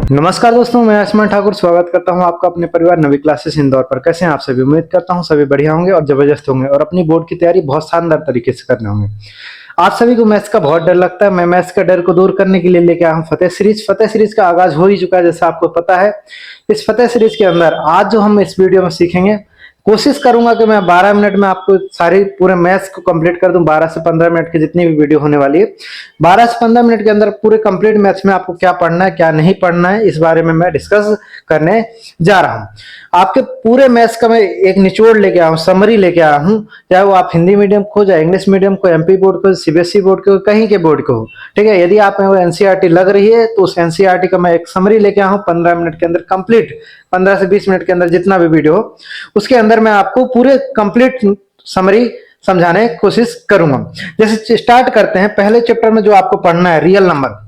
नमस्कार दोस्तों, मैं आयुष्मान ठाकुर स्वागत करता हूं आपका अपने परिवार नवी क्लासेस इंदौर पर। कैसे हैं आप सभी? उम्मीद करता हूं सभी बढ़िया होंगे और जबरदस्त होंगे और अपनी बोर्ड की तैयारी बहुत शानदार तरीके से करने होंगे। आप सभी को मैथ्स का बहुत डर लगता है। मैं मैथ्स का डर को दूर करने के लिए लेके आया हूं फतेह सीरीज। फतेह सीरीज का आगाज हो ही चुका है, जैसा आपको पता है। इस फतेह सीरीज के अंदर आज जो हम इस वीडियो में सीखेंगे, कोशिश करूंगा कि मैं 12 मिनट में आपको सारी पूरे मैथ्स को कंप्लीट कर दूं। 12 से 15 मिनट की जितनी भी वीडियो होने वाली है, 12 से 15 मिनट के अंदर पूरे कंप्लीट मैथ्स में आपको क्या पढ़ना है क्या नहीं पढ़ना है, इस बारे में मैं डिस्कस करने जा रहा हूं। आपके पूरे मैथ्स का मैं एक निचोड़ लेके आया हूं, समरी लेके आया हूं। चाहे वो आप हिंदी मीडियम को, चाहे इंग्लिश मीडियम को, एमपी बोर्ड को, सीबीएसई बोर्ड को, कहीं के बोर्ड को हो, ठीक है। यदि आप एनसीईआरटी लग रही है तो उस एनसीईआरटी का मैं एक समरी लेके आया हूं 15 मिनट के अंदर कंप्लीट। 15 से 20 मिनट के अंदर जितना भी वीडियो हो, उसके अंदर मैं आपको पूरे कंप्लीट समरी समझाने की कोशिश करूंगा। जैसे स्टार्ट करते हैं, पहले चैप्टर में जो आपको पढ़ना है रियल नंबर।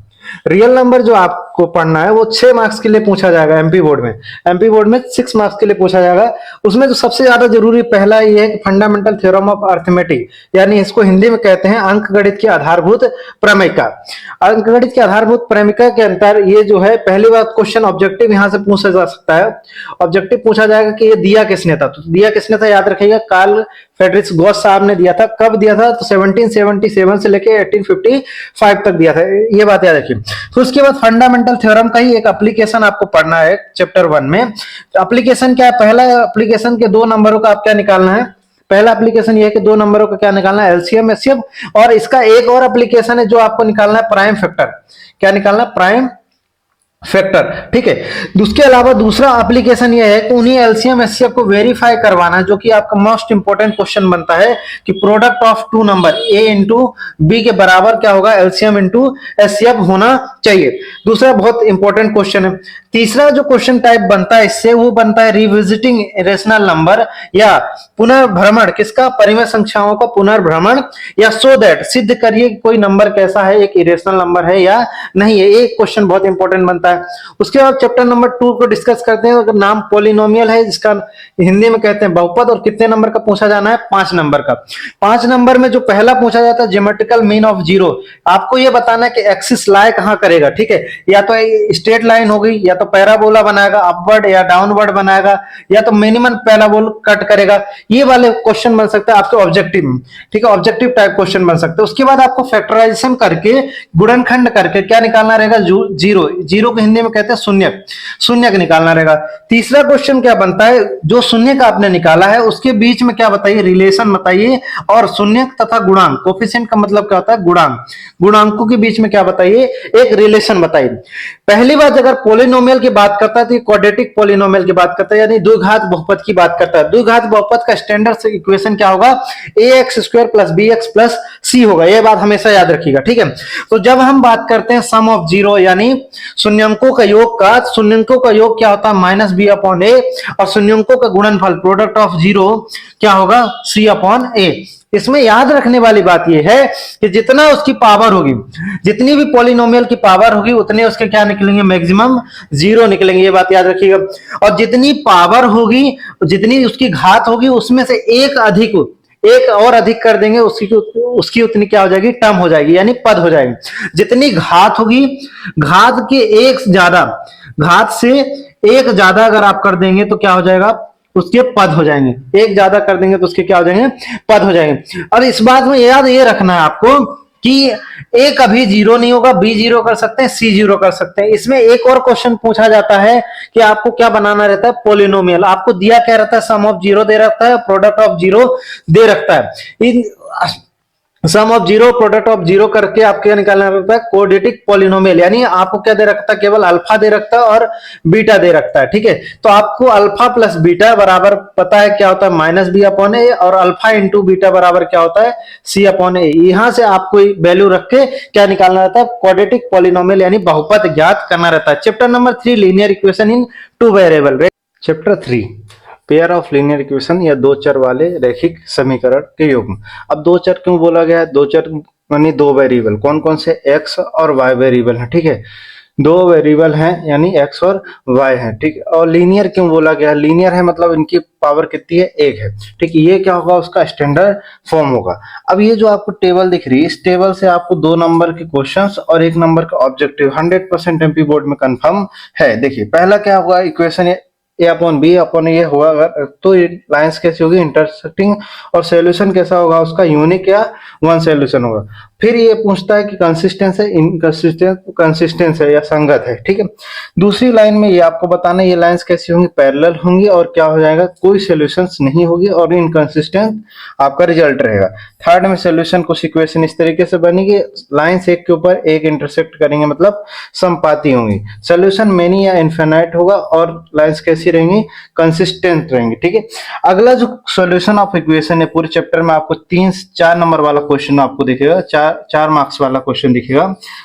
रियल नंबर जो आपको पढ़ना है वो 6 मार्क्स के लिए पूछा जाएगा एमपी बोर्ड में। एमपी बोर्ड में 6 मार्क्स के लिए पूछा जाएगा। उसमें जो सबसे ज्यादा जरूरी पहला ये है कि फंडामेंटल थ्योरम ऑफ अर्थमेटिक, यानी इसको हिंदी में कहते हैं अंकगणित की आधारभूत प्रमेयिका। अंकगणित की आधारभूत प्रमेयिका के अंतर ये जो है, पहली बात क्वेश्चन ऑब्जेक्टिव यहां से पूछा जा सकता है। ऑब्जेक्टिव पूछा जाएगा कि ये दिया किसने था। तो दिया किसने था याद रखिएगा, कार्ल फ्रेडरिक गॉस साहब ने दिया था। कब दिया था? तो 1777 से लेके 1855 तक दिया था। ये बात याद रखिए। तो उसके बाद फंडामेंटल थ्योरम का ही एक एप्लीकेशन आपको पढ़ना है चैप्टर 1 में। एप्लीकेशन क्या है? पहला एप्लीकेशन के 2 नंबरों का आप क्या निकालना है? पहला एप्लीकेशन ये है कि 2 नंबरों का क्या निकालना है? LCM HCF. और इसका एक और एप्लीकेशन है जो आपको निकालना है, प्राइम फैक्टर। क्या निकालना है? प्राइम फैक्टर, ठीक है। उसके अलावा दूसरा एप्लीकेशन ये है कि उन्हीं एलसीएम एचसीएफ को वेरीफाई करवाना, जो कि आपका मोस्ट इंपोर्टेंट क्वेश्चन बनता है कि product of 2 number A into B के बराबर क्या होगा? एलसीएम इंटू एचसीएफ होना चाहिए। दूसरा बहुत इंपॉर्टेंट क्वेश्चन है। तीसरा जो क्वेश्चन टाइप बनता है इससे, वो बनता है रिविजिटिंग इरेशनल नंबर, या पुनर्भ्रमण किसका? परिमेय संख्याओं का पुनर्भ्रमण, या सो दैट सिद्ध करिए कोई नंबर कैसा है, एक इरेशनल नंबर है या नहीं है। एक क्वेश्चन बहुत इंपॉर्टेंट बनता है। उसके बाद चैप्टर नंबर 2 को डिस्कस करते हैं। अगर नाम पॉलिनोमियल है, जिसका हिंदी में कहते हैं बहुपद, और कितने नंबर का पूछा जाना है? 5 नंबर का। 5 नंबर में जो पहला पूछा जाता है ज्योमेट्रिकल मीन ऑफ जीरो। आपको ये बताना है कि एक्सिस लाई कहां करेगा, ठीक है। या तो स्ट्रेट लाइन होगी, या तो पैराबोला बनाएगा अपवर्ड या डाउनवर्ड बनाएगा, या तो मिनिमम पैराबोल कट करेगा। ये वाले क्वेश्चन बन सकते हैं आपके ऑब्जेक्टिव में, ठीक है। ऑब्जेक्टिव टाइप क्वेश्चन बन सकते हैं। उसके बाद आपको फैक्टराइजेशन करके, गुणनखंड करके क्या निकालना रहेगा? जीरो। जीरो को हिंदी में कहते हैं शून्यक। शून्यक निकालना रहेगा। तीसरा क्वेश्चन क्या बनता है? जो शून्य का आपने निकाला है उसके बीच में क्या बताइए? रिलेशन बताइए। और शून्यक तथा गुणांक, कोफिशिएंट का मतलब क्या होता है? गुणांक। गुणांकों के बीच में क्या बताइए? एक रिलेशन बताइए। पहली बात, अगर पॉलिनोमियल की बात करता है तो क्वाड्रेटिक पॉलिनोमियल की बात करता है, यानी द्विघात बहुपद की बात करता है। द्विघात बहुपद का स्टैंडर्ड इक्वेशन क्या होगा? ax² + bx + c होगा। यह बात हमेशा याद रखिएगा, ठीक है। तो जब हम बात करते हैं सम ऑफ जीरो, यानी शून्यंकों का योग का, शून्यंकों का योग क्या होता है? -b/a। और शून्यंकों का गुणनफल प्रोडक्ट ऑफ जीरो क्या होगा? c/a। इसमें याद रखने वाली बात यह है कि जितना उसकी पावर होगी, जितनी भी पॉलिनोमियल की पावर होगी, उतने उसके क्या निकलेंगे? मैक्सिमम जीरो निकलेंगे। ये बात याद रखिएगा। और जितनी पावर होगी, जितनी उसकी घात होगी, उसमें से एक और अधिक कर देंगे, उसकी उतनी क्या हो जाएगी? टर्म हो जाएगी, यानी पद हो जाएगी। जितनी घात होगी, घात के एक ज्यादा, घात से एक ज्यादा अगर आप कर देंगे तो क्या हो जाएगा? उसके पद हो जाएंगे। एक ज्यादा कर देंगे तो उसके क्या हो जाएंगे? पद हो जाएंगे। और इस बात में याद ये रखना है आपको कि ए कभी जीरो नहीं होगा, बी जीरो कर सकते हैं, सी जीरो कर सकते हैं। इसमें एक और क्वेश्चन पूछा जाता है कि आपको क्या बनाना रहता है? पॉलिनोमियल। आपको दिया क्या रहता है? सम ऑफ जीरो दे रखता है, प्रोडक्ट ऑफ जीरो दे रखता है। इन sum of zero, product of zero करके आपको क्या निकालना रहता है? Quadratic polynomial. यानी आपको क्या दे रखता है? केवल अल्फा दे रखता है और बीटा दे रखता है, ठीक है। तो आपको अल्फा प्लस बीटा बराबर पता है क्या होता है? -b/a। और अल्फा इंटू बीटा बराबर क्या होता है? c/a। यहां से आपको वैल्यू रख के क्या निकालना रहता है? क्वाड्रेटिक पॉलिनोमियल, यानी बहुपद ज्ञात करना रहता है। Chapter number 3, linear equation in 2 variable. Chapter 3, pair of linear equation, या 2 चर वाले रैखिक समीकरण के योग। अब 2 चर क्यों बोला गया है? 2 चर यानी 2 वेरिएबल। कौन कौन से? x और y वेरिएबल है, ठीक है। दो वेरिएबल हैं यानी x और y है, ठीक है। और लीनियर क्यों बोला गया? लीनियर है मतलब इनकी पावर कितनी है? एक है, ठीक है। ये क्या होगा? उसका स्टैंडर्ड फॉर्म होगा। अब ये जो आपको टेबल दिख रही है, इस टेबल से आपको 2 नंबर के क्वेश्चंस और 1 नंबर का ऑब्जेक्टिव 100% एमपी बोर्ड में कंफर्म है। देखिए पहला क्या होगा? इक्वेशन ए अपॉन बी अपॉन ये होगा, अगर तो ये लाइंस कैसी होगी? इंटरसेक्टिंग। और सॉल्यूशन कैसा होगा उसका? यूनिक या वन सॉल्यूशन होगा। फिर ये पूछता है कि कंसिस्टेंस है, इनकंसिस्टेंट, कंसिस्टेंस है या संगत है, ठीक है। दूसरी लाइन में ये आपको बताना है ये लाइंस कैसी होंगी? पैरेलल होंगी और क्या हो जाएगा? कोई सॉल्यूशंस नहीं होगी और इनकंसिस्टेंट आपका रिजल्ट रहेगा। थर्ड में सॉल्यूशन कुछ इक्वेशन इस तरीके से बनेगी, लाइंस एक के ऊपर एक इंटरसेक्ट करेंगे मतलब समपाती होंगी। सॉल्यूशन मेनी या इनफिनाइट होगा और लाइंस कैसी रहेंगी? कंसिस्टेंट रहेंगी, ठीक है। अगला जो सॉल्यूशन ऑफ इक्वेशन है पूरे चैप्टर में आपको 3-4 नंबर वाला क्वेश्चन आपको दिखेगा, चार मार्क्स वाला क्वेश्चन दिखेगा।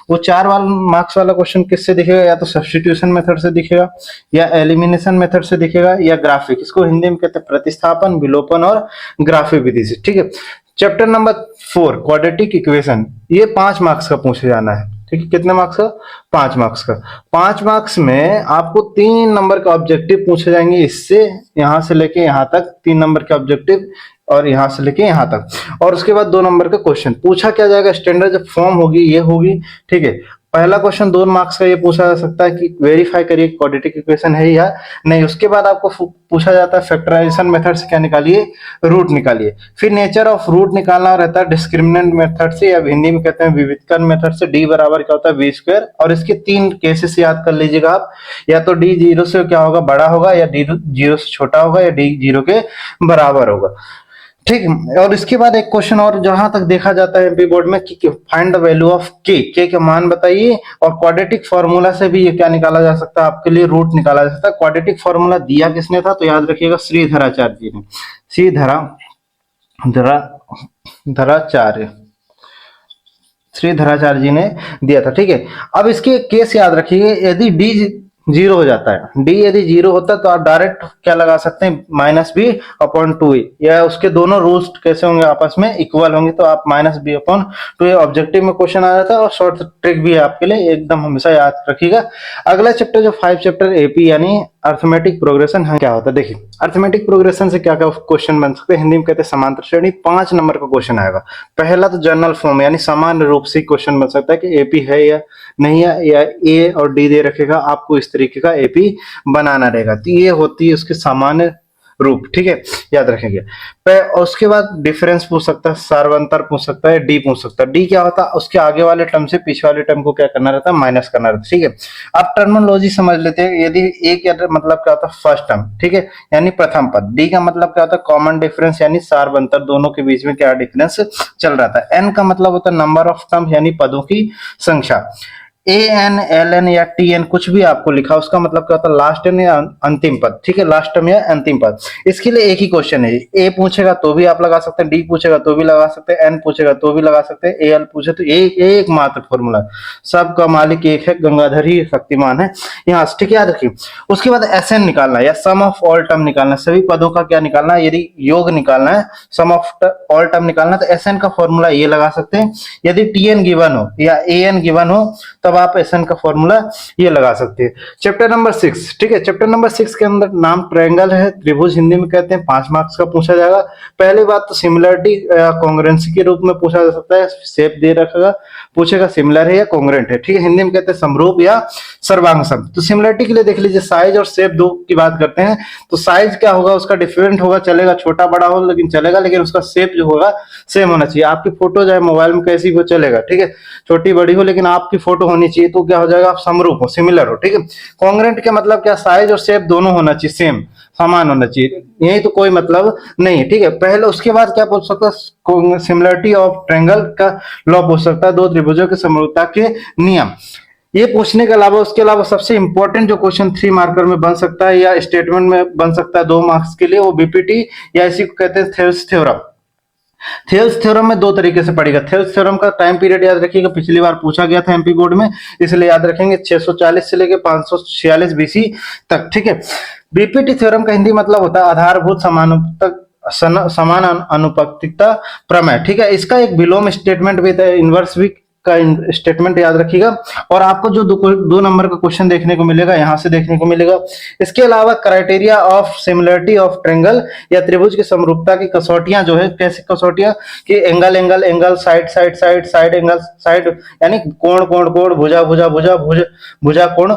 वो 4 मार्क्स वाला क्वेश्चन किससे दिखेगा? या तो सब्स्टिट्यूशन मेथड से दिखेगा, या एलिमिनेशन मेथड से दिखेगा, या ग्राफिक, इसको हिंदी में कहते हैं प्रतिस्थापन, विलोपन और ग्राफिक विधि से, ठीक है। चैप्टर नंबर 4 क्वाड्रेटिक इक्वेशन, ये 5 मार्क्स का पूछे जाना है, ठीक है। कितने मार्क्स का? 5 मार्क्स का। 5 मार्क्स में आपको 3 नंबर का ऑब्जेक्टिव पूछे जाएंगे, इससे यहां से लेके यहां तक 3 नंबर के ऑब्जेक्टिव और यहां से लेके यहां तक। और उसके बाद 2 नंबर का क्वेश्चन पूछा क्या जाएगा? स्टैंडर्ड जब फॉर्म होगी ये होगी, ठीक है। पहला क्वेश्चन 2 मार्क्स का ये पूछा जा सकता है कि वेरीफाई करिए क्वाड्रेटिक इक्वेशन है या नहीं। उसके बाद आपको पूछा जाता है फैक्टराइजेशन मेथड से क्या निकालिए? रूट निकालिए। फिर नेचर ऑफ रूट निकालना रहता है डिस्क्रिमिनेंट मेथड से, या हिंदी में कहते हैं विविधकरण मेथड से। डी बराबर क्या होता है? V square. और इसके 3 केसेस याद कर लीजिएगा आप, या तो डी 0 से क्या होगा? बड़ा होगा, या डी 0 से छोटा होगा, या डी 0 के बराबर होगा, ठीक है। और इसके बाद एक क्वेश्चन और जहां तक देखा जाता है एमपी बोर्ड में कि फाइंड द वैल्यू ऑफ के का मान बताइए। और क्वाड्रेटिक फार्मूला से भी ये क्या निकाला जा सकता है? आपके लिए रूट निकाला जा सकता है। क्वाड्रेटिक फार्मूला दिया किसने था? तो याद रखिएगा श्रीधराचार्य जी ने। श्रीधराचार्य जी ने दिया था, ठीक है। अब इसके केस याद रखिए, यदि डी 0 हो जाता है, डी यदि 0 होता है तो आप डायरेक्ट क्या लगा सकते हैं? -b/2a, या उसके दोनों रूल्स कैसे होंगे? आपस में इक्वल होंगे, तो आप -b/2a। ऑब्जेक्टिव में क्वेश्चन आ जाता है और शॉर्ट ट्रिक भी है आपके लिए, एकदम हमेशा याद रखिएगा। अगला चैप्टर जो 5 चैप्टर एपी यानी अर्थमेटिक प्रोग्रेशन है, क्या होता है? देखिए अर्थमेटिक प्रोग्रेशन से क्या क्या क्वेश्चन बन सकते हैं? हिंदी में कहते हैं समांतर श्रेणी। 5 नंबर का क्वेश्चन आएगा। पहला तो जनरल फॉर्म यानी सामान्य रूप से क्वेश्चन बन सकता है कि एपी है या नहीं है, या ए और डी दे रखेगा, आपको इस तरीके का एपी बनाना रहेगा। तो ये होती है उसके सामान्य रूप, ठीक है, याद रखेंगे। उसके बाद डिफरेंस पूछ सकता है, सार्वंतर पूछ सकता है, डी पूछ सकता है। डी क्या होता है? उसके आगे वाले टर्म से पीछे वाले टर्म को क्या करना रहता है? माइनस करना रहता है, ठीक है। अब टर्मिनोलॉजी समझ लेते हैं। यदि ए का मतलब क्या होता है? फर्स्ट टर्म, ठीक है, यानी प्रथम पद। डी का मतलब क्या होता है? कॉमन डिफरेंस यानी सार्वंतर, दोनों के बीच में क्या डिफरेंस चल रहा था। एन का मतलब होता है नंबर ऑफ टर्म यानी पदों की संख्या। AN, LN या TN कुछ भी आपको लिखा, उसका मतलब क्या होता है? लास्ट टर्म या अंतिम पद, ठीक है, लास्ट टर्म या अंतिम पद। इसके लिए एक ही क्वेश्चन है। ए पूछेगा तो भी आप लगा सकते हैं, डी पूछेगा तो भी लगा सकते हैं, एन पूछेगा तो भी लगा सकते हैं, AL पूछे तो एक मात्र फॉर्मूला, सबका मालिक एक है, गंगाधर ही शक्तिमान है, यहाँ से, ठीक है, याद रखिए। उसके बाद SN निकालना या सम ऑफ ऑल टर्म निकालना, सभी पदों का क्या निकालना है? यदि योग निकालना है, सम ऑफ ऑल टर्म निकालना, तो SN का फॉर्मूला ये लगा सकते हैं। यदि TN गिवन हो या AN गिवन हो तब आप SN का फॉर्मूला ये लगा सकते हैं। चैप्टर नंबर 6, ठीक है। चैप्टर नंबर 6 के अंदर नाम ट्रायंगल है, त्रिभुज हिंदी में कहते हैं। 5 मार्क्स का पूछा जाएगा। पहली बात तो सिमिलरिटी कॉन्ग्रुएंसी के रूप में पूछा जा सकता है। शेप दे रखेगा, पूछेगा सिमिलर है या कॉन्ग्रुएंट है, ठीक है। हिंदी में कहते हैं समरूप या सर्वांग सम। तो सिमिलरिटी के लिए देख लीजिए, साइज और शेप दो की बात करते हैं तो साइज क्या होगा? उसका डिफरेंट होगा, चलेगा, छोटा बड़ा हो लेकिन चलेगा, लेकिन उसका शेप जो होगा सेम होना चाहिए। आपकी फोटो चाहे मोबाइल में कैसी भी चलेगा, ठीक है, छोटी बड़ी हो लेकिन आपकी फोटो होनी चाहिए, तो क्या हो जाएगा? आप समरूप हो, सिमिलर हो, ठीक है। कॉन्ग्रुएंट का मतलब क्या? साइज और शेप दोनों होना चाहिए, सेम, समान होना चाहिए, यही तो कोई मतलब नहीं है, ठीक है। पहले उसके बाद क्या पूछ सकता है? सिमिलरिटी ऑफ ट्रायंगल का लॉ पूछ सकता है, दो त्रिभुजों की समरूपता के नियम। ये पूछने के अलावा उसके अलावा सबसे इंपॉर्टेंट जो क्वेश्चन 3 मार्कर में बन सकता है या स्टेटमेंट में बन सकता है 2 मार्क्स के लिए, वो बीपीटी या इसी को कहते हैं थेल्स थ्योरम। थेल्स थ्योरम में 2 तरीके से पढ़ेगा। थेल्स थ्योरम का टाइम पीरियड याद रखिएगा, पिछली बार पूछा गया था एमपी बोर्ड में, इसलिए याद रखेंगे 640 से लेकर 546 बीसी तक, ठीक है। बीपीटी थ्योरम का हिंदी मतलब होता है आधारभूत समान अनुपातिकता प्रमेय, ठीक है। इसका एक विलोम स्टेटमेंट भी था, इनवर्स भी का स्टेटमेंट याद रखिएगा। और आपको जो दो नंबर का क्वेश्चन देखने को मिलेगा यहां से देखने को मिलेगा। इसके अलावा criteria of similarity of triangle या त्रिभुज की समरूपता की कसौटियां जो है, कैसी कसौटियां कि angle angle angle, side side side, side angle side, यानी कोण कोण कोण, भुजा भुजा भुजा भुज भुजा कोण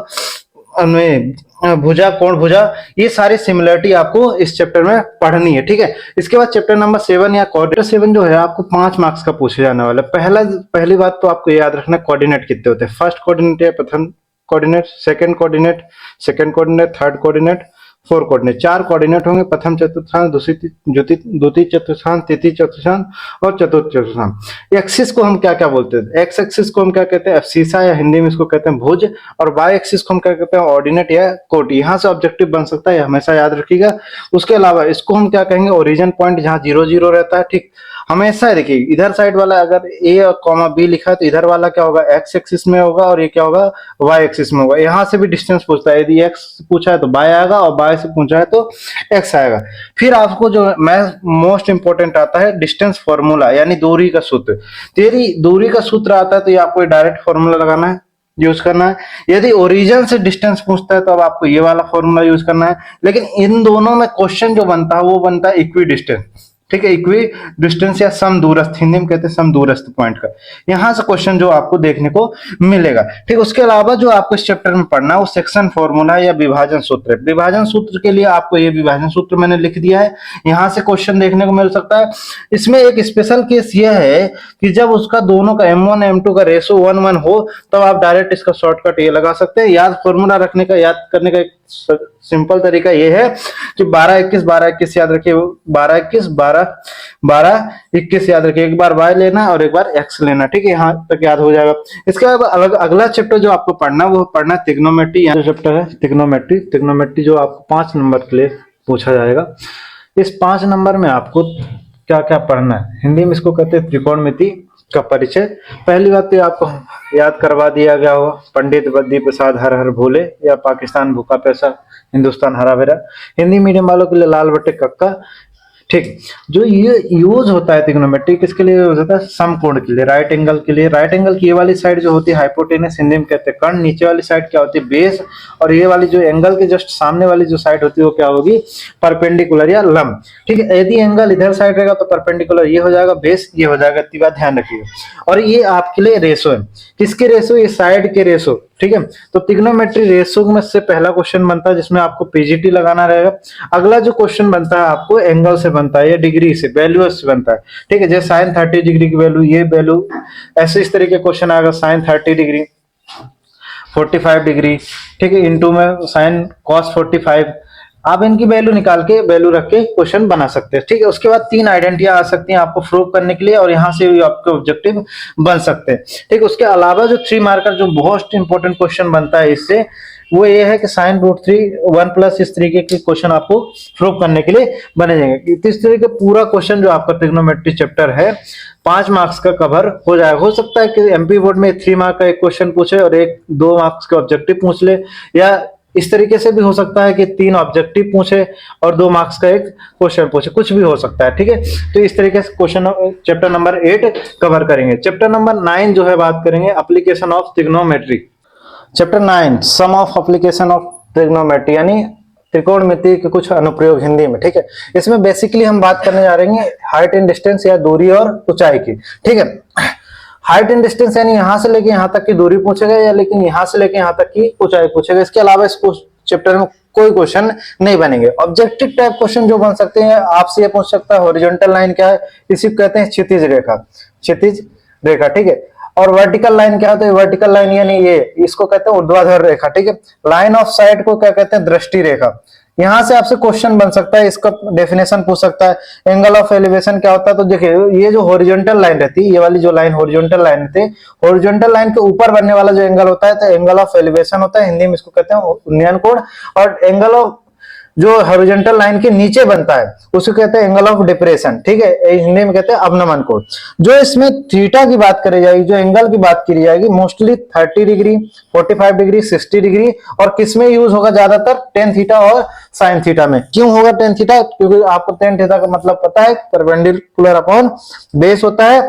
में भुजा कोण भुजा, ये सारी सिमिलरिटी आपको इस चैप्टर में पढ़नी है। ठीक है, इसके बाद चैप्टर नंबर 7 या कोऑर्डिनेट 7 जो है आपको 5 मार्क्स का पूछे जाने वाला है। पहली बात तो आपको याद रखना कोऑर्डिनेट कितने होते हैं। फर्स्ट कोऑर्डिनेट या प्रथम coordinate, second coordinate, third coordinate, four coordinate. 4 coordinate होंगे, प्रथम चतुर्थांश, द्वितीय चतुर्थांश, तृतीय चतुर्थांश और चतुर्थ चतुर्थांश। एक्सिस को हम क्या क्या बोलते हैं? एक्स एक्सिस को हम क्या कहते हैं? अब्सीसा, या हिंदी में इसको कहते हैं भुज। और वाई एक्सिस को हम क्या कहते हैं? ऑर्डिनेट या कोटि। यहाँ से ऑब्जेक्टिव बन सकता है, हमेशा याद रखिएगा। उसके अलावा इसको हम क्या कहेंगे? ओरिजिन पॉइंट, जहाँ 0 0 रहता है। ठीक, हमेशा देखिए इधर साइड वाला अगर ए और कॉमा बी लिखा है तो इधर वाला क्या होगा? एक्स एक्सिस में होगा और ये क्या होगा? वाई एक्सिस में होगा। यहाँ से भी डिस्टेंस पूछता है, यदि एक्स पूछा है तो वाई आएगा और वाई से पूछा है तो एक्स आएगा। फिर आपको जो मोस्ट इंपोर्टेंट आता है डिस्टेंस फॉर्मूला, यानी दूरी का सूत्र। तेरी दूरी का सूत्र आता है तो ये आपको डायरेक्ट फॉर्मूला लगाना है, यूज करना है। यदि ओरिजिन से डिस्टेंस पूछता है तो अब आपको ये वाला फॉर्मूला यूज करना है। लेकिन इन दोनों में क्वेश्चन जो बनता है वो बनता है इक्वी डिस्टेंस। ठीक है, इक्वी डिस्टेंस या सम दूरस्थ, हिंदी में कहते हैं सम दूरस्थ पॉइंट का। यहां से क्वेश्चन जो आपको देखने को मिलेगा। ठीक, उसके अलावा जो आपको इस चैप्टर में पढ़ना है वो सेक्शन फॉर्मूला या विभाजन सूत्र है। विभाजन सूत्र के लिए आपको ये विभाजन सूत्र मैंने लिख दिया है, यहां से क्वेश्चन देखने को मिल सकता है। इसमें एक स्पेशल केस यह है कि जब उसका दोनों का M1 M2 का रेशो 1:1 हो तब आप डायरेक्ट इसका शॉर्टकट ये लगा सकते हैं। याद फॉर्मूला रखने का, याद करने का एक सिंपल तरीका ये है कि 12 21 12 21 याद रखिए, 12 21 12 12 21 याद रखिए। एक बार y लेना और एक बार x लेना। ठीक है, यहाँ तक याद हो जाएगा। इसके बाद अगला चैप्टर जो आपको पढ़ना वो पढ़ना त्रिग्नोमेट्री। यहाँ जो चैप्टर है त्रिग्नोमेट्री, त्रिग्नोमेट्री जो आपको 5 नंबर के लिए पूछा जाएगा। इस 5 नंबर में आपको क्या क्या पढ़ना है? हिंदी में इसको कहते हैं त्रिकोणमिति का परिचय। पहली बात तो आपको याद करवा दिया गया होगा, पंडित बद्री प्रसाद हर हर भोले, या पाकिस्तान भूखा प्यासा हिंदुस्तान हरा भरा। हिंदी मीडियम वालों के लिए लाल बट्टे कक्का। ठीक, जो ये यूज होता है त्रिकोणमिति किसके लिए यूज होता है? समकोण के लिए, राइट एंगल के लिए। राइट एंगल की ये वाली साइड जो होती है हाइपोटेनस, हिंदी में कहते हैं कर्ण। नीचे वाली साइड क्या होती है? बेस। और ये वाली जो एंगल के जस्ट सामने वाली जो साइड होती है वो क्या होगी? परपेंडिकुलर या लंब। ठीक है, यदि एंगल इधर साइड रहेगा तो परपेंडिकुलर ये हो जाएगा, बेस ये हो जाएगा। इतनी बात ध्यान रखिएगा। और ये आपके लिए रेशो है, किसके रेशो? ये साइड के रेशो। ठीक है, तो त्रिग्नोमेट्री रेशो में से पहला क्वेश्चन बनता है जिसमें आपको पीजीटी लगाना रहेगा। अगला जो क्वेश्चन बनता है आपको एंगल से बनता है या डिग्री से, वैल्यू से बनता है। ठीक है, जैसे साइन 30 डिग्री की वैल्यू, ये वैल्यू, ऐसे इस तरह के क्वेश्चन आएगा। Sine 30 degree, 45 degree. ठीक है, इंटू में साइन कॉस 45। आप इनकी वैल्यू निकाल के, वैल्यू रख के क्वेश्चन बना सकते हैं। ठीक है, उसके बाद 3 आइडेंटिटियां आ सकती हैं आपको प्रूव करने के लिए और यहाँ से भी आपके ऑब्जेक्टिव बन सकते हैं। ठीक, उसके अलावा जो 3 मार्कर जो मोस्ट इंपोर्टेंट क्वेश्चन बनता है इससे, वो ये है कि साइन √3 1+ इस तरीके के क्वेश्चन आपको प्रूव करने के लिए बने जाएंगे। इस तरीके पूरा क्वेश्चन जो आपका त्रिग्नोमेट्री चैप्टर है 5 मार्क्स का कवर हो जाएगा। हो सकता है कि एमपी बोर्ड में 3 मार्क का एक क्वेश्चन पूछे और 1-2 मार्क्स के ऑब्जेक्टिव पूछ ले, या इस तरीके से भी हो सकता है कि 3 ऑब्जेक्टिव पूछे और 2 मार्क्स का एक क्वेश्चन पूछे, कुछ भी हो सकता है। ठीक है, तो इस तरीके से क्वेश्चन चैप्टर नंबर 8 कवर करेंगे। चैप्टर नंबर 9 जो है बात करेंगे application of trigonometry. Chapter 9 some of application of trigonometry, यानी त्रिकोणमिति के कुछ अनुप्रयोग हिंदी में। ठीक है, इसमें बेसिकली हम बात करने जा रहे हैं हाइट एंड डिस्टेंस या दूरी और ऊंचाई की। ठीक है, हाइट एंड डिस्टेंस यानी यहां से लेके यहां तक की दूरी पूछेगा, या लेकिन यहां से लेके यहां तक की ऊंचाई पूछेगा। इसके अलावा इस चैप्टर में कोई क्वेश्चन नहीं बनेंगे। ऑब्जेक्टिव टाइप क्वेश्चन जो बन सकते हैं आपसे ये पूछ सकता है हॉरिजॉन्टल लाइन क्या है? इसी को कहते हैं क्षितिज रेखा, क्षितिज रेखा। ठीक है, और वर्टिकल लाइन क्या होता है? वर्टिकल लाइन यानी ये, इसको कहते हैं ऊर्ध्वाधर रेखा। ठीक है, लाइन ऑफ साइट को क्या कहते हैं? दृष्टि रेखा। यहां से आपसे क्वेश्चन बन सकता है, इसका डेफिनेशन पूछ सकता है। एंगल ऑफ एलिवेशन क्या होता है? तो देखिए ये जो हॉरिजॉन्टल लाइन रहती है, ये वाली जो लाइन हॉरिजॉन्टल लाइन रहती है, हॉरिजॉन्टल लाइन के ऊपर बनने वाला जो एंगल होता है तो एंगल ऑफ एलिवेशन होता है। हिंदी में इसको कहते हैं उन्नयन कोण। और एंगल ऑफ जो हॉरिजॉन्टल लाइन के नीचे बनता है उसको कहते हैं एंगल ऑफ डिप्रेशन। ठीक है, हिंदी में कहते हैं अवनमन कोण। जो इसमें थीटा की बात करी जाएगी, जो एंगल की बात की जाएगी, मोस्टली 30 डिग्री, 45 डिग्री, 60 डिग्री। और किसमें यूज होगा ज्यादातर? टेन थीटा और साइन थीटा में। क्यों होगा टेन थीटा? क्योंकि आपको टेन थीटा का मतलब पता है, परपेंडिकुलर अपॉन बेस होता है।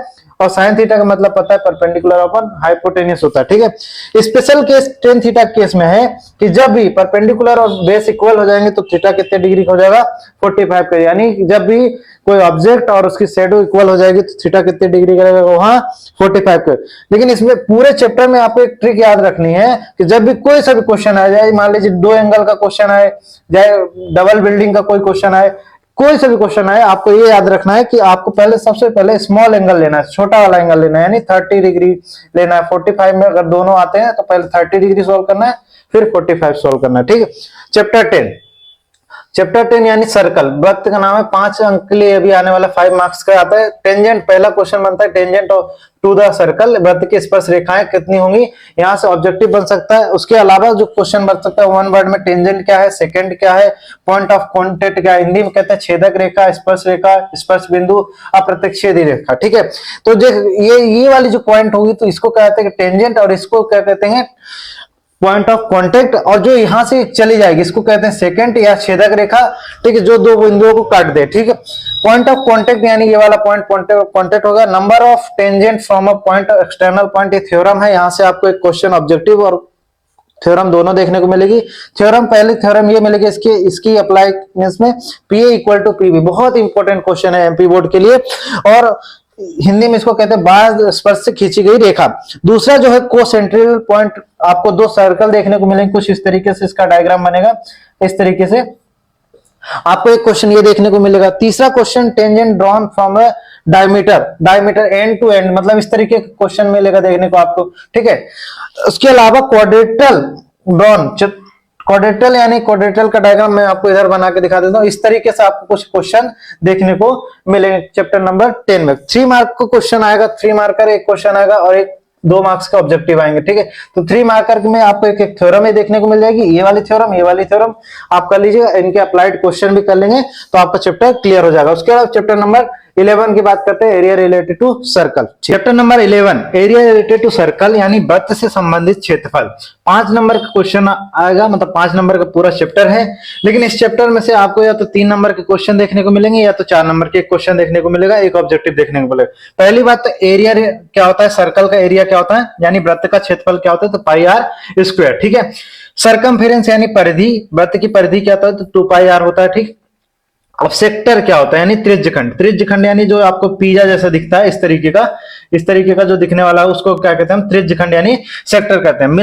और साइन थीटा का मतलब पता है परपेंडिकुलर अपॉन हाइपोटेन्यूस होता है, ठीक है। Special case tan theta case में है कि जब भी परपेंडिकुलर और बेस इक्वल हो जाएंगे तो थीटा कितने डिग्री हो जाएगा 45 का, यानी जब भी कोई ऑब्जेक्ट और उसकी शैडो इक्वल हो जाएगी तो थीटा कितने डिग्री करेगा वहां 45 का। लेकिन इसमें पूरे चैप्टर में आपको एक ट्रिक याद रखनी है कि जब भी कोई सा भी क्वेश्चन आ जाए, मान लीजिए 2 एंगल का क्वेश्चन आए, चाहे डबल बिल्डिंग का कोई क्वेश्चन आए, कोई सा भी क्वेश्चन आए, आपको ये याद रखना है कि आपको पहले सबसे पहले स्मॉल एंगल लेना है, छोटा वाला एंगल लेना है, यानी 30 डिग्री लेना है। 45 में अगर दोनों आते हैं तो पहले 30 डिग्री सोल्व करना है, फिर 45 सोल्व करना है, ठीक है। चैप्टर 10 यानी सर्कल, वृत्त का नाम है, 5 अंक के लिए अभी आने वाला 5 मार्क्स का आता है। टेंजेंट, पहला क्वेश्चन बनता है टेंजेंट टू द सर्कल, वृत्त की स्पर्श रेखाएं कितनी होंगी, यहां से ऑब्जेक्टिव बन सकता है। उसके अलावा जो क्वेश्चन बन सकता है 1 वर्ड में, टेंजेंट क्या है, सेकंड क्या है, पॉइंट ऑफ कॉन्टेक्ट क्या है, हिंदी में कहते हैं छेदक रेखा, स्पर्श बिंदु, अप्रत्यक्षेदी रेखा, ठीक है। तो ये वाली जो पॉइंट होगी तो इसको कहते हैं टेंजेंट, और इसको क्या कहते हैं पॉइंट ऑफ कांटेक्ट, और जो यहां से चली जाएगी इसको कहते हैं सेकंड या छेदक रेखा, ठीक है, जो दो बिंदुओं को काट दे, ठीक है। पॉइंट ऑफ कांटेक्ट यानी ये वाला पॉइंट कांटेक्ट होगा। Number of tangent from a point external point, ये थ्योरम है, यहां से आपको एक क्वेश्चन ऑब्जेक्टिव और थ्योरम दोनों देखने को मिलेगी। थ्योरम, पहले थ्योरम ये मिलेगी इसकी अप्लाइनेस में PA इक्वल टू PB, बहुत इंपॉर्टेंट क्वेश्चन है MP बोर्ड के लिए, और हिंदी में इसको कहते हैं बाह्य स्पर्श से खींची गई रेखा। दूसरा जो है कोसेंट्रिक पॉइंट, आपको 2 सर्कल देखने को मिलेंगे, कुछ इस तरीके से इसका डायग्राम बनेगा, इस तरीके से आपको एक क्वेश्चन ये देखने को मिलेगा। तीसरा question tangent drawn from a diameter end to end, मतलब इस तरीके का क्वेश्चन मिलेगा देखने को आपको, ठीक है। उसके अलावा क्वाड्रेटल ड्रॉन, क्वाड्रेटल यानी क्वाड्रेटल का डायग्राम मैं आपको इधर बना के दिखा देता हूं। इस तरीके से आपको कुछ क्वेश्चन देखने को मिलेंगे चैप्टर नंबर 10 में। 3 मार्क को क्वेश्चन आएगा, 3 मार्कर एक क्वेश्चन आएगा और एक 2 मार्क्स का ऑब्जेक्टिव आएंगे, ठीक है। तो 3 मार्कर में आपको एक थ्योरम देखने को मिल जाएगी, ये वाली थ्योरम आप कर लीजिएगा, इनके अप्लाइड क्वेश्चन भी कर लेंगे तो आपका चैप्टर क्लियर हो जाएगा। उसके बाद चैप्टर नंबर 11 की बात करते हैं, area related to circle. Chapter number 11 area related to circle यानी वृत्त से संबंधित क्षेत्रफल। 5 नंबर का क्वेश्चन आएगा, मतलब 5 नंबर का पूरा चैप्टर है, लेकिन इस चैप्टर में से आपको या तो 3 नंबर के क्वेश्चन देखने को मिलेंगे या तो 4 नंबर के क्वेश्चन देखने को मिलेगा, एक ऑब्जेक्टिव देखने को मिलेगा। पहली बात तो एरिया क्या होता है, सर्कल का एरिया क्या होता है, यानी वृत्त का क्षेत्रफल क्या होता है, तो पाई आर स्क्वायर, ठीक है। सरकमफेरेंस यानी परिधि, वृत्त की परिधि क्या होता है, तो 2 पाई आर होता है, ठीक। अब सेक्टर क्या होता है, यानी त्रिज्यखंड यानी जो आपको पिज्जा जैसा दिखता है, इस तरीके का जो दिखने वाला है उसको क्या कहते हैं हम, त्रिज्यखंड यानी सेक्टर कहते हैं।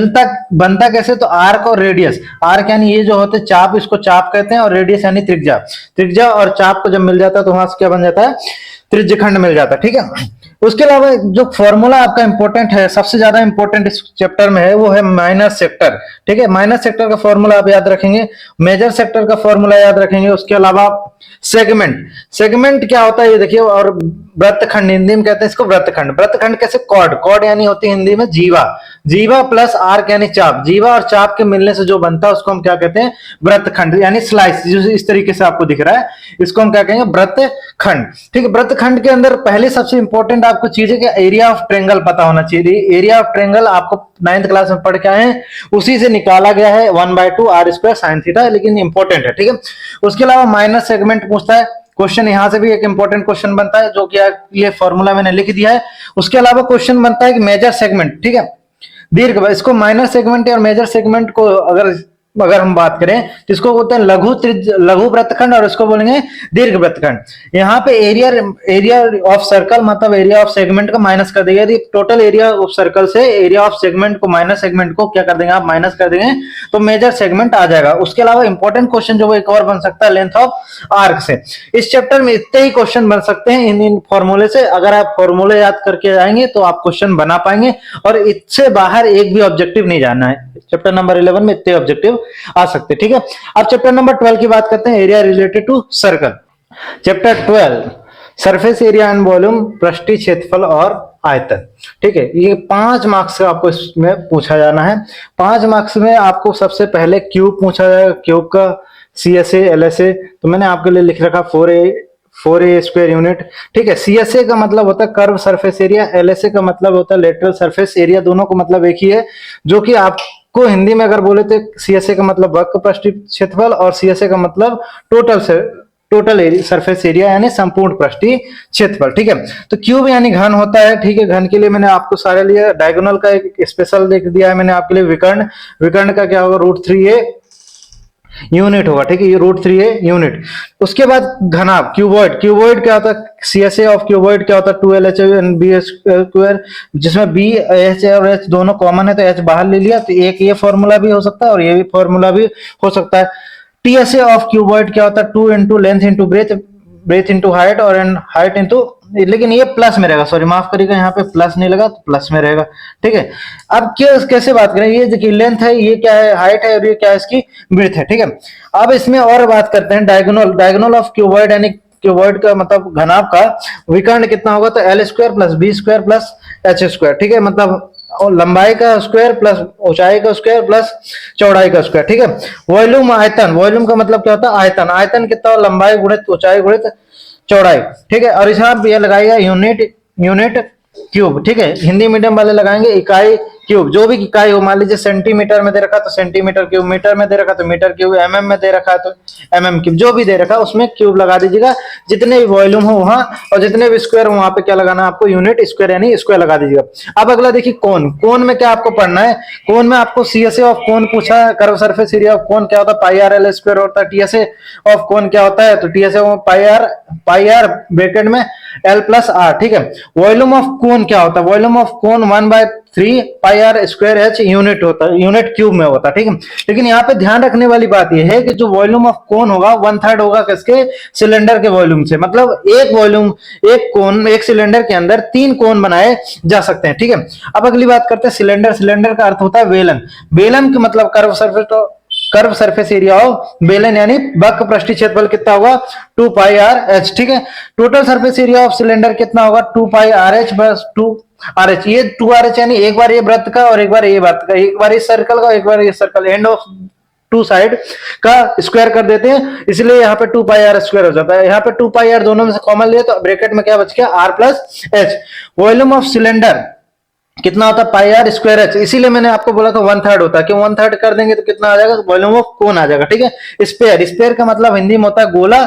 बनता कैसे, तो आर्क और रेडियस, आर्क यानी ये जो होते हैं चाप, इसको चाप कहते हैं, और रेडियस यानी त्रिज्या और चाप को जब मिल जाता है तो वहां से क्या बन जाता है, त्रिज्यखंड मिल जाता है, ठीक है। उसके अलावा जो फॉर्मूला आपका इंपॉर्टेंट है, सबसे ज्यादा इंपॉर्टेंट इस चैप्टर में है, वो है माइनर सेक्टर, ठीक है। माइनर सेक्टर का फॉर्मूला आप याद रखेंगे, मेजर सेक्टर का फॉर्मूला याद रखेंगे। उसके अलावा सेगमेंट क्या होता है ये देखिए, और वृत्तखंड, हिंदी में कहते हैं इसको वृत्तखंड कैसे, कॉर्ड यानी होती है हिंदी में जीवा प्लस आर्क यानी चाप, जीवा और चाप के मिलने से जो बनता है उसको हम क्या कहते हैं, वृत्तखंड यानी स्लाइस, जो इस तरीके से आपको दिख रहा है इसको हम क्या कहेंगे, वृत्तखंड, ठीक है। वृत्तखंड के अंदर पहले सबसे इंपॉर्टेंट आपको चीज है कि एरिया ऑफ ट्रायंगल पता होना चाहिए। एरिया ऑफ ट्रायंगल आपको 9th क्लास में पढ़ के आए हैं, उसी से निकाला गया है 1/2 r स्क्वायर साइन थीटा, लेकिन इंपॉर्टेंट है, ठीक है। उसके अलावा माइनर सेगमेंट पूछता है क्वेश्चन, यहां से भी एक इंपॉर्टेंट क्वेश्चन बनता है, जो कि ये फॉर्मूला मैंने लिख दिया है। उसके अलावा क्वेश्चन बनता है कि मेजर सेगमेंट, ठीक है, दीर्घ, इसको माइनर सेगमेंट और मेजर सेगमेंट को अगर हम बात करें तो इसको बोलते हैं लघु वृत्तखंड, और इसको बोलेंगे दीर्घ वृत्तखंड। यहाँ पे एरिया ऑफ सर्कल मतलब एरिया ऑफ सेगमेंट का माइनस कर देंगे, यदि टोटल एरिया ऑफ सर्कल से एरिया ऑफ सेगमेंट को माइनर सेगमेंट को क्या कर देंगे आप, माइनस कर देंगे तो मेजर सेगमेंट आ जाएगा। उसके अलावा इंपॉर्टेंट क्वेश्चन जो एक और बन सकता है लेंथ ऑफ आर्क से। इस चैप्टर में इतने ही क्वेश्चन बन सकते हैं इन फॉर्मूले से, अगर आप फॉर्मूले याद करके आएंगे तो आप क्वेश्चन बना पाएंगे, और इससे बाहर एक भी ऑब्जेक्टिव नहीं जाना है। चैप्टर नंबर 11 में इतने ऑब्जेक्टिव आ सकते, ठीक है। अब चैप्टर नंबर 12 की बात करते हैं, area related to circle. Chapter 12 surface area and volume, पृष्ठीय क्षेत्रफल और आयतन, ठीक है। ये 5 मार्क्स का आपको इसमें पूछा जाना है। 5 मार्क्स में आपको सबसे पहले क्यूब पूछा जाएगा, क्यूब का CSA LSA तो मैंने आपके लिए लिख रखा 4a स्क्वायर यूनिट, ठीक है। CSA का मतलब होता है कर्व सरफेस एरिया, LSA का मतलब होता है लेटरल सरफेस एरिया, दोनों का मतलब एक ही है, जो कि आपको हिंदी में अगर बोले तो CSA का मतलब वक्र पृष्ठीय क्षेत्रफल और CSA का मतलब टोटल टोटल सरफेस एरिया यानी संपूर्ण पृष्ठीय क्षेत्रफल। ठीक है, तो क्यूब यानी घन होता है। ठीक है, घन के लिए मैंने आपको सारे लिए डायगोनल का एक स्पेशल लिख दिया है मैंने आपके लिए। विकर्ण, विकर्ण का क्या होगा, √3a यूनिट होगा। ठीक है, ये √3a यूनिट। उसके बाद घनाभ, क्यूबॉइड, क्यूबॉइड क्या होता है, CSA ऑफ क्यूबॉइड क्या होता है, 2LH एंड बी स्क्वायर, जिसमें बी, एच और एच दोनों कॉमन है तो एच बाहर ले लिया, तो एक ये फॉर्मूला भी हो सकता है और ये भी फॉर्मूला भी हो सकता है। TSA ऑफ क्यूबॉइड क्या होता है, 2 into length into breadth, breath into height और हाइट इंटू, लेकिन ये प्लस में रहेगा, सॉरी माफ करिएगा, यहाँ पे प्लस नहीं लगा तो प्लस में रहेगा। ठीक है, अब कैसे बात करें, ये देखिए लेंथ है, ये क्या है, हाइट है, और ये क्या है, इसकी ब्रेथ है। ठीक है, अब इसमें और बात करते हैं डायगोनल, डायगोनल ऑफ क्यूबॉइड यानी क्यूबॉइड का मतलब घनाभ का विकर्ण कितना होगा, तो L square plus B square plus H square. ठीक है, मतलब और लंबाई का स्क्वायर प्लस ऊंचाई का स्क्वायर प्लस चौड़ाई का स्क्वायर। ठीक है, वॉल्यूम, आयतन, वॉल्यूम का मतलब क्या होता है, आयतन, आयतन कितना, लंबाई गुणित ऊंचाई गुणित चौड़ाई। ठीक है, और इसमें आप ये लगाएगा यूनिट, यूनिट क्यूब। ठीक है, हिंदी मीडियम वाले लगाएंगे इकाई क्यूब, जो भी इकाई हो, मान लीजिए सेंटीमीटर में दे रखा तो सेंटीमीटर क्यूब, मीटर में दे रखा तो मीटर क्यूब, mm में दे रखा तो mm क्यूब, जो भी दे रखा उसमें क्यूब लगा दीजिएगा। जितने भी वॉल्यूम हो वहां और जितने भी स्क्वायर हो वहां पे क्या लगाना है आपको, यूनिट स्क्वायर यानी स्क्वायर लगा दीजिएगा। अब अगला देखिए कोन, कोन में क्या आपको पढ़ना है, कोन में आपको CSA ऑफ कोन पूछा है, curve surface area of cone क्या होता है, πr/l स्क्वायर होता है। TSA ऑफ कोन क्या होता है, तो TSA ऑफ πr ब्रैकेट में l प्लस r। ठीक है, वॉल्यूम ऑफ कोन क्या होता है, volume of cone 1/3 πr square h unit होता है, यूनिट क्यूब में होता है। ठीक है, लेकिन यहाँ पे ध्यान रखने वाली बात यह है कि जो वॉल्यूम ऑफ कोन होगा 1/3 होगा किसके, सिलेंडर के वॉल्यूम से। मतलब एक वॉल्यूम, एक कोन, एक सिलेंडर के अंदर 3 कोन बनाए जा सकते हैं। ठीक है, अब अगली बात करते हैं सिलेंडर। सिलेंडर का अर्थ होता है बेलन, बेलन का मतलब कर्व सरफेस एरिया ऑफ बेलन यानी वक्र पृष्ठीय क्षेत्रफल कितना होगा, 2πr/h। ठीक है, total surface area of cylinder कितना होगा, 2πr/h बस 2RH। ये 2RH यानी एक बार ये वृत्त का और एक बार ये वृत्त का, एक बार इस सर्कल का एक बार इस सर्कल, एंड ऑफ 2 साइड का स्क्वायर कर देते हैं, इसलिए यहाँ पे 2πr स्क्वायर हो जाता है। यहाँ पे 2πr दोनों में से कॉमन लिए तो ब्रैकेट में क्या बच गया, r+h। वॉल्यूम ऑफ सिलेंडर कितना होता है, πr स्क्वायर h, इसीलिए मैंने आपको बोला था 1/3 होता है, कि 1/3 कर देंगे तो कितना आ जाएगा, वॉल्यूम ऑफ कोन आ जाएगा। ठीक है, स्पेयर, स्पेयर का मतलब हिंदी में होता है गोला,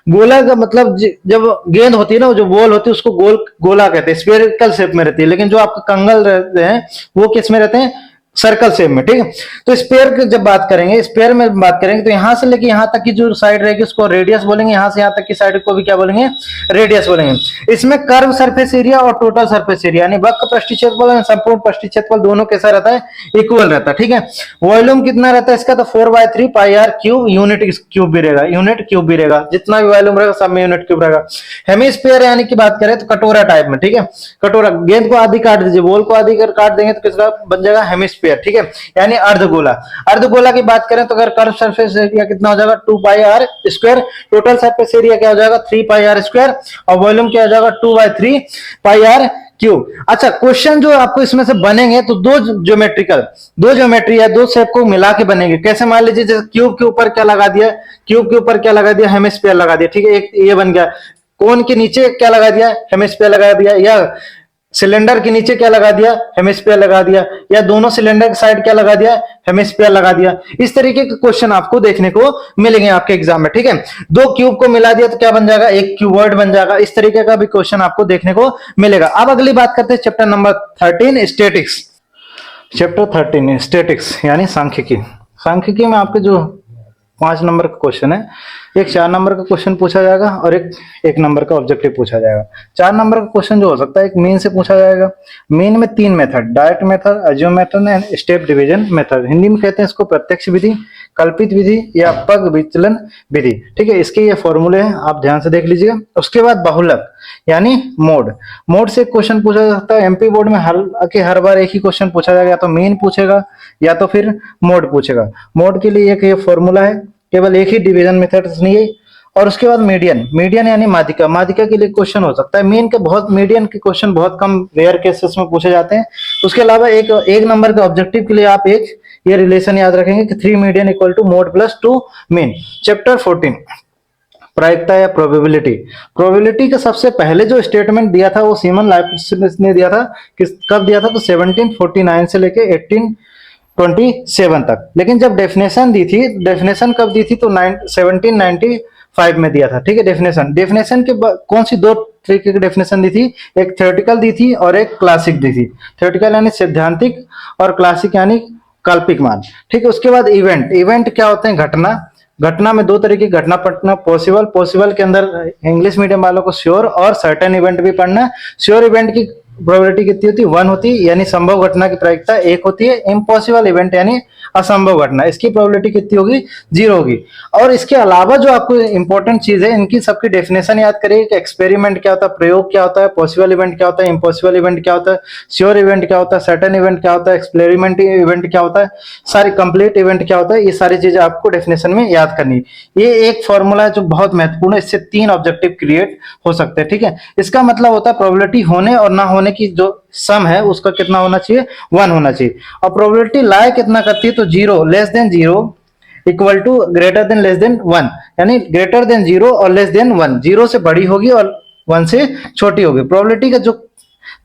गोला का मतलब जब गेंद होती है ना, जो बॉल होती है उसको गोल, गोला कहते हैं, स्पेरिकल शेप में रहती है, लेकिन जो आपके कंगल रहते हैं वो किस में रहते हैं, सर्कल शेप में। ठीक है, तो स्पेयर की जब बात करेंगे, स्पेयर में बात करेंगे तो यहां से लेके यहां तक की जो साइड रहेगी उसको रेडियस बोलेंगे, यहां से यहां तक की साइड को भी क्या बोलेंगे, रेडियस बोलेंगे। इसमें कर्व सरफेस एरिया और टोटल सरफेस एरिया यानी वक्र पृष्ठीय क्षेत्रफल और संपूर्ण पृष्ठीय क्षेत्रफल दोनों कैसा रहता है, इक्वल रहता है। ठीक है, वॉल्यूम कितना रहता है इसका, तो 4/3 πr क्यूब, यूनिट क्यूब भी रहेगा, यूनिट क्यूब भी रहेगा, जितना भी वॉल्यूम रहेगा सब में यूनिट क्यूब रहेगा। हेमिस्फीयर यानी कि बात करें तो कटोरा टाइप में। ठीक है, कटोरा, गेंद को आधी काट दीजिए, बॉल को आधी काट देंगे तो किसका बन जाएगा, हेमिस्फीयर। ठीक है, यानी अर्धगोला। अर्धगोला की बात करें तो अगर कर्व सरफेस एरिया कितना हो जाएगा, 2πr square, total surface area क्या हो जाएगा, 3πr स्क्वायर, और वॉल्यूम क्या हो जाएगा, 2/3 πr क्यूब। अच्छा, क्वेश्चन जो आपको इसमें से बनेंगे तो दो ज्योमेट्री है, दो शेप को मिला के बनेंगे। कैसे, मान लीजिए जैसे क्यूब के ऊपर क्या लगा दिया, क्यूब के ऊपर क्या लगा दिया, हेमिस्फीयर लगा दिया। ठीक है, एक ये बन गया। कोन के नीचे क्या लगा दिया, हेमिस्फीयर लगा दिया, या सिलेंडर के नीचे क्या लगा दिया, हेमिस्फीयर लगा दिया, या दोनों सिलेंडर की साइड क्या लगा दिया, हेमिस्फीयर लगा दिया। इस तरीके के क्वेश्चन आपको देखने को मिलेंगे आपके एग्जाम में। ठीक है, दो क्यूब को मिला दिया तो क्या बन जाएगा, एक क्यूबॉइड बन जाएगा। इस तरीके का भी क्वेश्चन आपको देखने को मिलेगा। अब अगली बात करते हैं chapter number 13 statics. Chapter 13 statics यानी सांख्यिकी। सांख्यिकी में आपके जो 5 नंबर का क्वेश्चन है, एक 4 नंबर का क्वेश्चन पूछा जाएगा और एक नंबर का ऑब्जेक्टिव पूछा जाएगा। 4 नंबर का क्वेश्चन जो हो सकता है, एक मीन से पूछा जाएगा। मीन में 3 method, direct method, assume method and step division method. Hindi में कहते हैं इसको प्रत्यक्ष विधि, कल्पित विधि या पग विचलन विधि। ठीक है, इसके ये फॉर्मूले हैं, आप ध्यान से देख लीजिएगा। उसके बाद बहुलक यानी मोड, मोड से क्वेश्चन पूछा जा सकता है। एमपी बोर्ड में हर बार एक ही क्वेश्चन पूछा जाएगा, या तो मीन पूछेगा या तो फिर मोड पूछेगा। मोड के लिए एक ये फॉर्मूला है, केवल एक ही डिवीजन मेथड नहीं है। और उसके बाद मीडियन, मीडियन यानी माध्यिका, माध्यिका के लिए क्वेश्चन हो सकता है। मीन के बहुत, मीडियन के क्वेश्चन बहुत कम रेयर केसेस में पूछे जाते हैं। उसके अलावा एक नंबर के ऑब्जेक्टिव के लिए आप एक ये रिलेशन याद रखेंगे कि 3 median equal to mode plus 2 mean. Chapter 14 प्रायिकता या प्रोबेबिलिटी। प्रोबेबिलिटी का सबसे पहले जो स्टेटमेंट दिया था वो सीमन लाइप्सिस ने दिया था। कब दिया था, तो 1749 से लेके 1827 तक। लेकिन जब डेफिनेशन दी थी, डेफिनेशन कब दी थी, तो 1794 5 में दिया था, ठीक है। डेफिनेशन, डेफिनेशन के कौन सी दो तरीके की डेफिनेशन दी थी, एक थ्योरेटिकल दी थी और एक क्लासिक दी थी। थ्योरेटिकल यानी सैद्धांतिक और क्लासिक यानी काल्पनिक मान, ठीक है। उसके बाद इवेंट, इवेंट क्या होते हैं, घटना। घटना में दो तरीके की घटना पढ़ना, पॉसिबल, पॉसिबल के अंदर इंग्लिश मीडियम वालों को श्योर और सर्टेन इवेंट भी पढ़ना है। श्योर इवेंट की प्रोबेबिलिटी कितनी होती है, 1 होती है, यानी संभव घटना की प्रायिकता 1 होती है। इम्पॉसिबल इवेंट यानी असंभव घटना, इसकी प्रोबेबिलिटी कितनी होगी, 0 होगी। और इसके अलावा जो आपको इंपॉर्टेंट चीज है, इनकी सबकी डेफिनेशन याद करिए कि एक्सपेरिमेंट क्या होता है, प्रयोग क्या होता है, पॉसिबल इवेंट क्या होता है, इम्पॉसिबल इवेंट क्या होता है, श्योर इवेंट क्या होता है, सर्टेन इवेंट क्या होता है, एक्सपेरिमेंट इवेंट क्या होता है, सारी कंप्लीट इवेंट क्या होता है, ये सारी चीजें आपको डेफिनेशन में याद करनी है। ये एक फॉर्मूला है जो बहुत महत्वपूर्ण है, इससे 3 ऑब्जेक्टिव क्रिएट हो सकते हैं, ठीक है। इसका मतलब होता है प्रोबेबिलिटी होने और ना होने की जो सम है उसका कितना होना चाहिए, 1 होना चाहिए। और प्रोबेबिलिटी लाई कितना करती है, तो 0, less than 0, equal to greater than less than 1, यानी ग्रेटर देन 0 और लेस देन 1, 0 से बड़ी होगी और 1 से छोटी होगी। प्रोबेबिलिटी का जो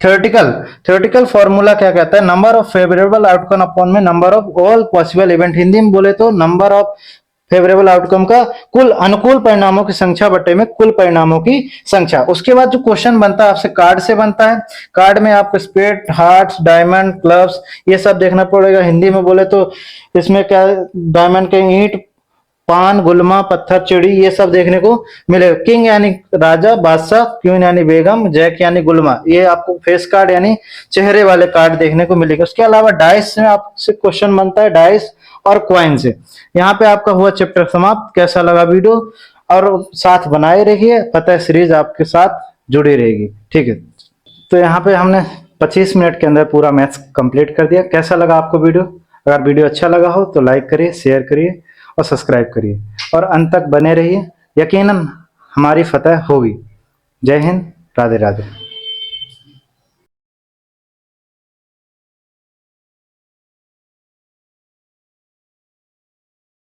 थ्योरेटिकल फॉर्मूला क्या कहता है, number of favourable outcome upon में number of all possible event, Hindi में बोले तो नंबर ऑफ फेवरेबल आउटकम का कुल अनुकूल परिणामों की संख्या बटे में कुल परिणामों की संख्या। उसके बाद जो क्वेश्चन बनता है आपसे कार्ड से बनता है। कार्ड में आपको स्पेड, हार्ट्स, डायमंड, क्लब्स ये सब देखना पड़ेगा। हिंदी में बोले तो इसमें क्या, डायमंड के ईंट, पान, गुलमा, पत्थर, चिड़ी, ये सब देखने को मिलेगा। किंग यानी राजा, बादशाह, क्वीन यानी बेगम, जैक यानी गुलमा, ये आपको फेस कार्ड यानी चेहरे वाले कार्ड देखने को मिलेगा। उसके अलावा डाइस में आपसे क्वेश्चन बनता है, डाइस और क्वाइन से। यहाँ पे आपका हुआ चैप्टर समाप्त। कैसा लगा वीडियो, और साथ बनाए रहिए, फतेह सीरीज आपके साथ जुड़ी रहेगी, ठीक है। तो यहाँ पे हमने 25 मिनट के अंदर पूरा मैथ्स कंप्लीट कर दिया। कैसा लगा आपको वीडियो? अगर वीडियो अच्छा लगा हो तो लाइक करिए, शेयर करिए और सब्सक्राइब करिए, और अंत तक बने रहिए। यकीनन हमारी फतह होगी। जय हिंद, राधे राधे।